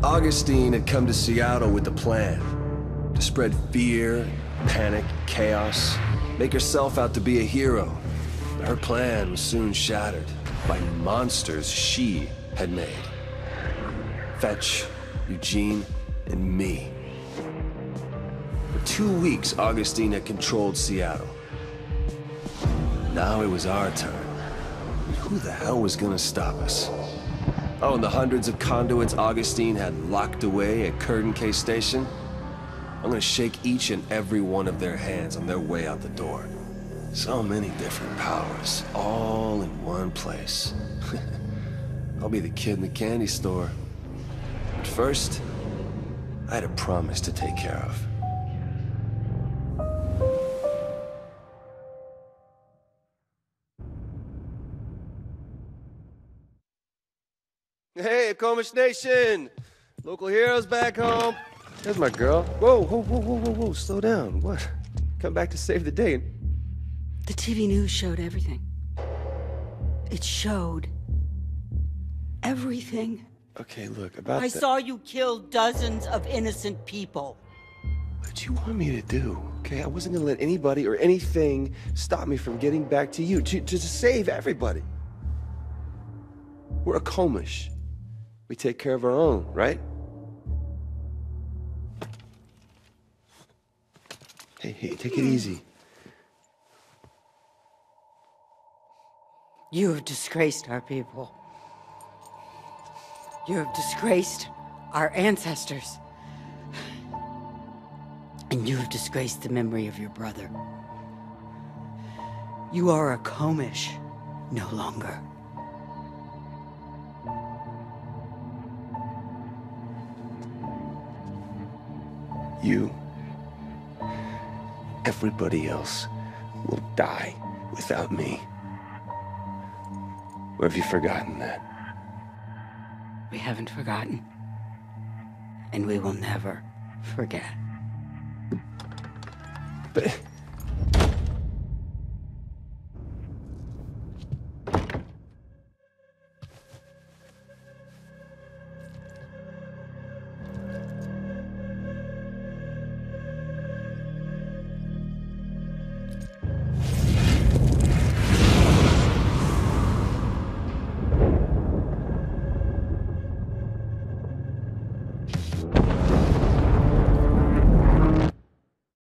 Augustine had come to Seattle with a plan. To spread fear, panic, chaos, make herself out to be a hero. But her plan was soon shattered by monsters she had made. Fetch, Eugene, and me. For 2 weeks, Augustine had controlled Seattle. Now it was our turn. And who the hell was gonna stop us? Oh, and the hundreds of conduits Augustine had locked away at Curtin K Station? I'm gonna shake each and every one of their hands on their way out the door. So many different powers, all in one place. I'll be the kid in the candy store. But first, I had a promise to take care of. Hey, Akomish Nation! Local heroes back home. There's my girl. Whoa, whoa, whoa, whoa, whoa, whoa, slow down. What? Come back to save the day. The TV news showed everything. It showed everything. Okay, look, about I saw you kill dozens of innocent people. What did you want me to do? Okay, I wasn't gonna let anybody or anything stop me from getting back to you, to save everybody. We're Akomish. We take care of our own, right? Hey, take it easy. You have disgraced our people. You have disgraced our ancestors. And you have disgraced the memory of your brother. You are Akomish no longer. You, everybody else, will die without me. Or have you forgotten that? We haven't forgotten. And we will never forget. But